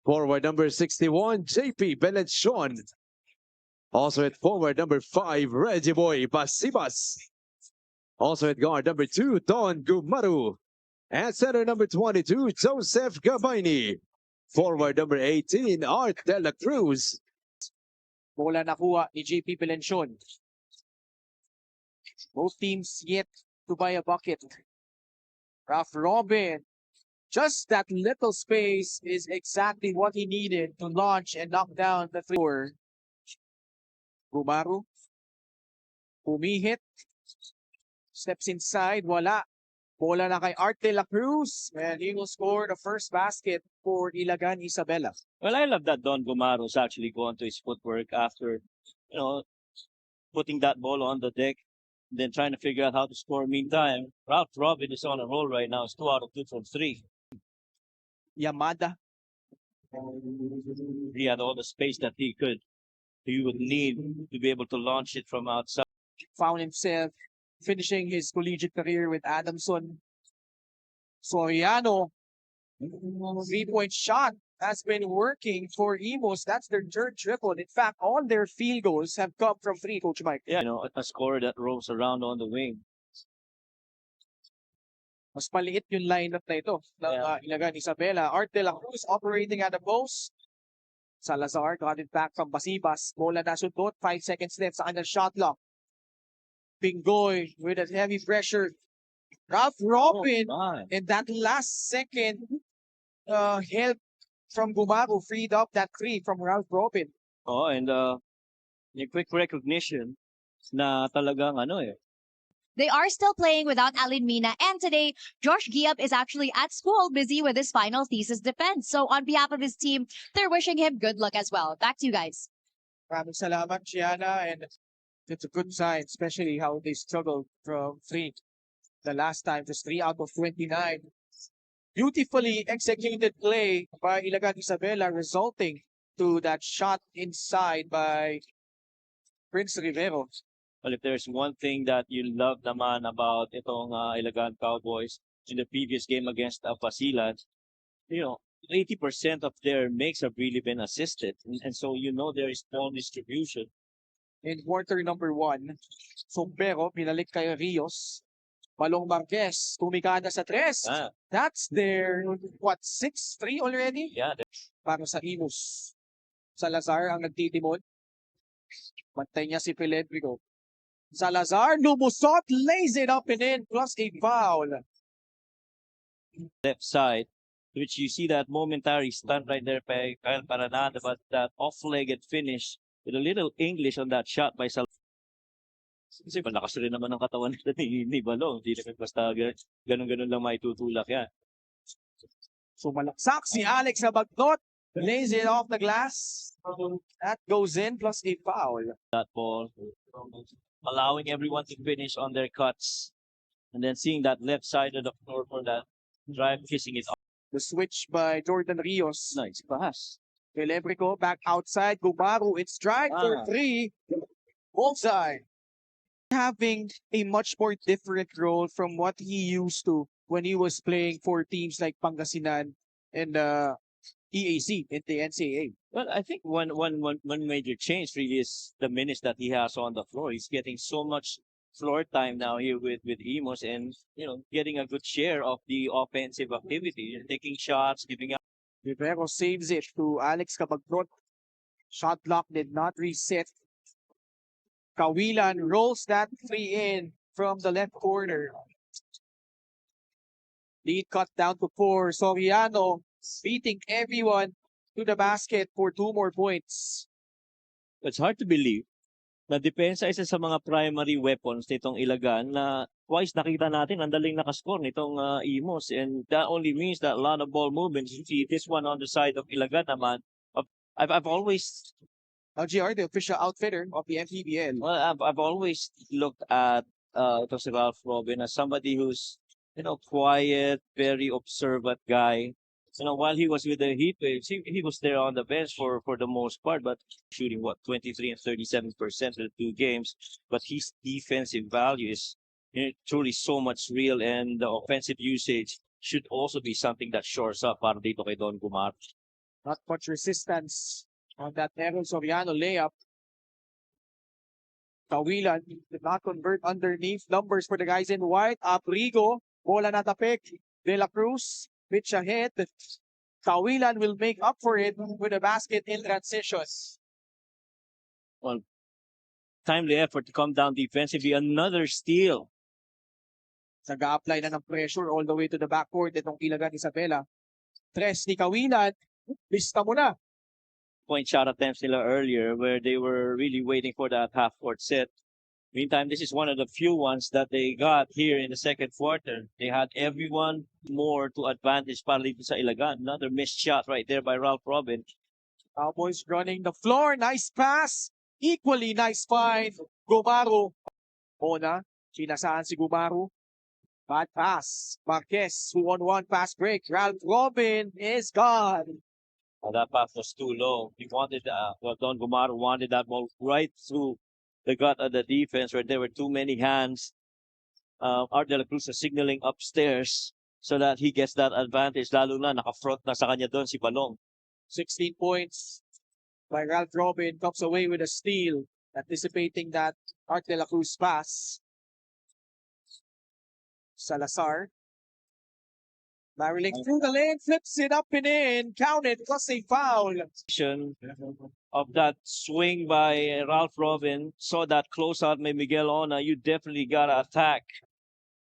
Forward number 61, JP Belencion. Also at forward number 5, Reggie Boy Basibas. Also at guard number 2, Don Gumaru. At center number 22, Joseph Gabaini. Forward number 18, Art De La Cruz. Bola nakuha ni JP Belencion. Both teams yet to buy a bucket. Ralph Robin. Just that little space is exactly what he needed to launch and knock down the three. Gumaru. Humihit. Steps inside. Wala. Bola na kay Art De La Cruz. And he will score the first basket for Ilagan Isabela. Well, I love that Don Gumaro is actually going to his footwork after, putting that ball on the deck, then trying to figure out how to score. Meantime, Ralph Robin is on a roll right now. It's 2 out of 2 from 3. Yamada. He had all the space that he would need to be able to launch it from outside. Found himself finishing his collegiate career with Adamson. Soriano. 3-point shot has been working for Imos. That's their third triple. In fact, all their field goals have come from 3, Coach Mike. Yeah, a scorer that roams around on the wing. Mas maliit yung lineup na ito ng Ilagan Isabela. Art De La Cruz operating at the post. Salazar got it back from Basibas. Bola na sundot. 5 seconds left sa kanyang shot clock. Pingoy with a heavy pressure. Ralph Robin and that last second help from Gumaru freed up that 3 from Ralph Robin. Oh, and yung quick recognition na talagang They are still playing without Alin Mina, and today, Josh Giab is actually at school busy with his final thesis defense. So on behalf of his team, they're wishing him good luck as well. Back to you guys. Maraming salamat, Gianna, and it's a good sign, especially how they struggled from 3. The last time, just 3 out of 29. Beautifully executed play by Ilagan Isabela, resulting to that shot inside by Prince Rivero. Well, if there's one thing that you love naman about itong Ilagan Cowboys in the previous game against Basilan, 80% of their makes have really been assisted. And so there is ball distribution. In quarter number 1, Sombero, pinalik kay Rios. Balong Marquez, tumikada sa 3. That's their, 6-3 already? Yeah. Para sa Imus. Salazar ang nagtitimon. Bantay niya si Pellegrino. Salazar, lumusot, lays it up and in, plus a foul. Left side, which you see that momentary stunt right there by Kyle Paranada, but that off-legged finish with a little English on that shot by Salazar. Kasi malakas rin naman ang katawan ni Balong. Hindi naman basta ganun-ganun lang maitutulak yan. So malaksak si Alex Abagnot. Lays it off the glass. That goes in, plus a foul. That ball, allowing everyone to finish on their cuts. And then seeing that left side of the floor for that drive, kissing it off. The switch by Jordan Rios. Nice pass. Pellegrino back outside. Gumaru, it's drive for 3. Bullseye. Having a much more different role from what he used to when he was playing for teams like Pangasinan and EAC in the NCAA. Well, I think one major change really is the minutes that he has on the floor. He's getting so much floor time now here with Imos, and getting a good share of the offensive activity, taking shots, giving up. Rivero saves it to Alex Cabagnot. Shot clock did not reset. Kawilan rolls that 3 in from the left corner. Lead cut down to 4. Soriano beating everyone to the basket for 2 more points. It's hard to believe na depensa isa sa mga primary weapons nitong Ilagan na twice nakita natin ang daling nakascore nitong Imos, and that only means that a lot of ball movements. You see this one on the side of Ilagan naman. I've always LGR, the official outfitter of the MPBL. Well, I've always looked at si Ralph Robin as somebody who's quiet, very observant guy. While he was with the Heat Waves, he was there on the bench for the most part, but shooting 23 and 37% of the 2 games. But his defensive value is truly so much real, and the offensive usage should also be something that shores up para dito kay Don Gumar. Not much resistance on that Errol Soriano layup. Tawilan did not convert underneath. Numbers for the guys in white. Abrigo, bola natapik. De La Cruz, pitch ahead. Tawilan will make up for it with a basket in transition. Timely effort to come down defensively. Another steal. Nag-a-apply na ng pressure all the way to the backcourt itong Ilagan Isabela. Tres ni Kawilan. Lista mo na. Point shot attempts nila earlier where they were really waiting for that half-court set. Meantime, this is one of the few ones that they got here in the second quarter. They had everyone more to advantage para dito sa Ilagan. Another missed shot right there by Ralph Robin. Cowboys running the floor. Nice pass. Equally nice find. Gumaru. Ona. Sinasaan si Gumaru. Bad pass. Marquez, 2-on-1 pass break. Ralph Robin is gone. That pass was too low. He wanted, Don Gumaru wanted that ball right through the gut of the defense where there were too many hands. Art de la Cruz is signaling upstairs so that he gets that advantage. Lalo na naka-front na sa kanya doon si Balong. 16 points by Ralph Robin. Comes away with a steal. Anticipating that Art de la Cruz pass. Salazar. Barreling through the lane, flips it up and in. Counted, plus a foul. Of that swing by Ralph Robin, saw that closeout by Miguel Ona, you definitely gotta attack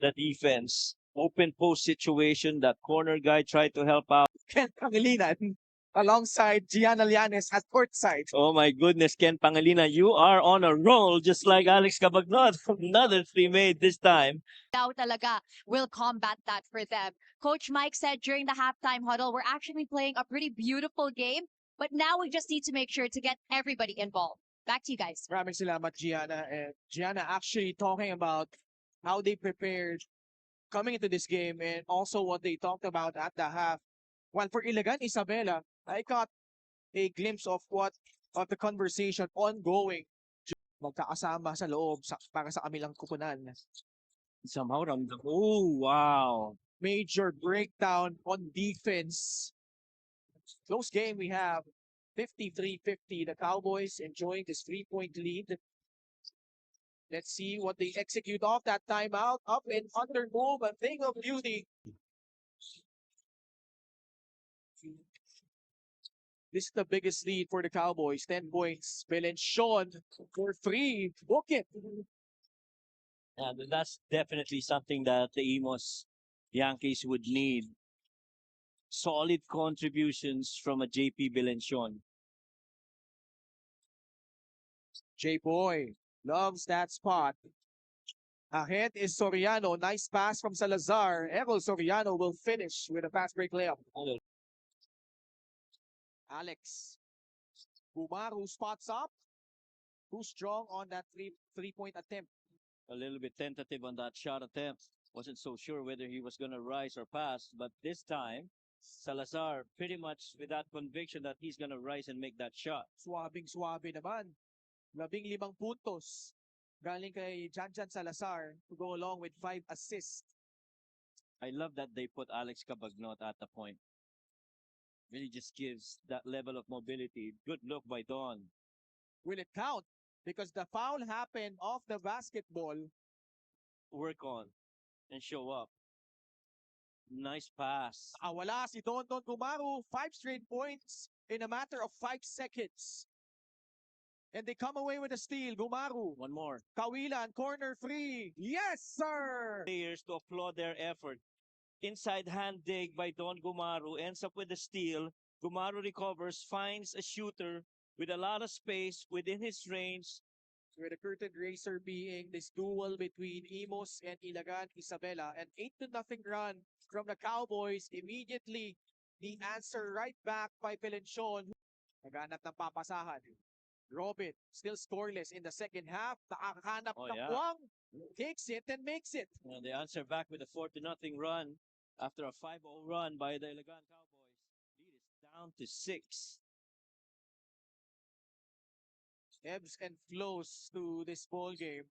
the defense. Open post situation, that corner guy tried to help out. Ken Pangilinan alongside Gianna Llanes at courtside. Oh my goodness, Ken Pangilinan, you are on a roll just like Alex Cabagnot. Another three made this time. Now talaga will combat that for them. Coach Mike said during the halftime huddle, we're actually playing a pretty beautiful game, but now we just need to make sure to get everybody involved. Back to you guys. Maraming salamat, Gianna. And Gianna actually talking about how they prepared coming into this game and also what they talked about at the half. While for Ilagan Isabela, I got a glimpse of the conversation ongoing. Magkakasama sa loob para sa kamilang kupunan. Somehow, oh wow. Major breakdown on defense. Close game we have 53-50. The Cowboys enjoying this 3-point lead. Let's see what they execute off that timeout. Up and under move, a thing of beauty. This is the biggest lead for the Cowboys. 10 points. Belenchon for 3. Book it. Yeah, that's definitely something that the Imos Yankees would need. Solid contributions from a JP Belenchon. J-Boy loves that spot. Ahead is Soriano. Nice pass from Salazar. Errol Soriano will finish with a fast break layup. Alex. Gumaru spots up. Too strong on that three-point attempt. A little bit tentative on that shot attempt. Wasn't so sure whether he was going to rise or pass, but this time, Salazar pretty much with that conviction that he's going to rise and make that shot. Swabing-swabe naman. 15 puntos. Galing kay Janjan Salazar to go along with 5 assists. I love that they put Alex Cabagnot at the point. Really just gives that level of mobility. Good look by Don. Will it count? Because the foul happened off the basketball. Work on and show up. Nice pass. Wala si Don Gumaru. 5 straight points in a matter of 5 seconds. And they come away with a steal. Gumaru. One more. Kawilan, corner 3. Yes, sir! Players to applaud their effort. Inside hand dig by Don Gumaru ends up with a steal. Gumaru recovers, finds a shooter with a lot of space within his range. With the curtain raiser being this duel between Imos and Ilagan Isabela. An 8-0 run from the Cowboys. Immediately, the answer right back by Belenchon. Naghanap ng papasahan. Robin, still scoreless in the second half. Nakakanap ng puwang. Takes it and makes it. They answer back with a 4-0 run after a 5-0 run by the Ilagan Cowboys. Lead is down to 6. Ebbs and flows to this ball game.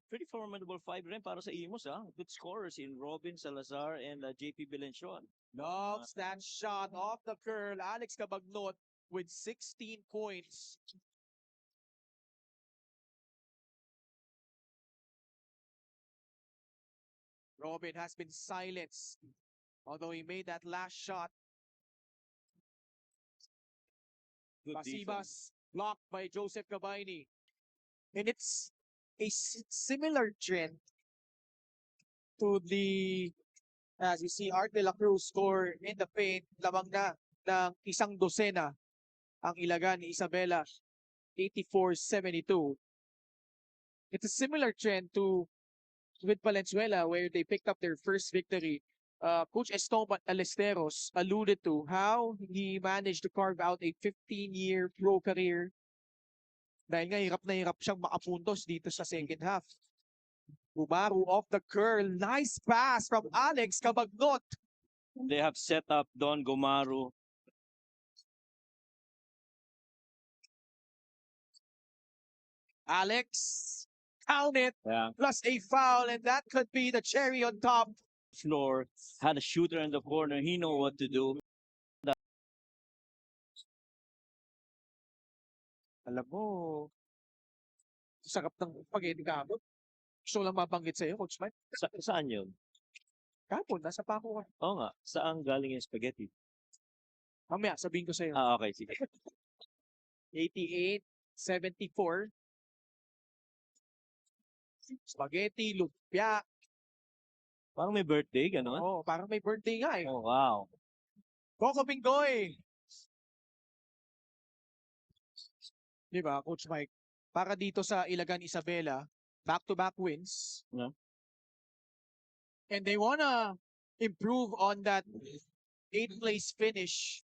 pretty formidable five rin para sa Imus, ah. Good scorers in Robin Salazar and JP Belencion. Loves that shot off the curl. Alex Cabagnot with 16 points. Robin has been silenced, although he made that last shot. Good defense. Basibas blocked by Joseph Cabaini. And it's a similar trend to the, as you see, Art de la Cruz score in the paint. Lamang na ng isang dosena ang ilagan ni Isabela, 84-72. It's a similar trend to with Valenzuela where they picked up their first victory. Coach Esteban Alesteros alluded to how he managed to carve out a 15-year pro career dahil nga hirap na hirap siyang makapuntos dito sa second half. Gumaru off the curl. Nice pass from Alex Cabagnot. They have set up Don Gomaru. Alex, count it, Yeah. plus a foul, and that could be the cherry on top. Floor, had a shooter in the corner. He know what to do. Alam mo, sarap ng spaghetti kapon. Gusto ko lang mabanggit sa'yo, Coach Mike. Saan yun? Kapon, nasa pako ka. Oo nga. Saan galing yung spaghetti? Mamaya, sabihin ko sa'yo. Ah, okay. Sige. 88-74. Spaghetti, lumpia. Parang may birthday, gano'n? Oo, parang may birthday nga eh. Oh, wow. Coco Bingoy! Di ba, Coach Mike? Para dito sa Ilagan Isabela, back-to-back wins. Yeah. And they wanna improve on that 8th place finish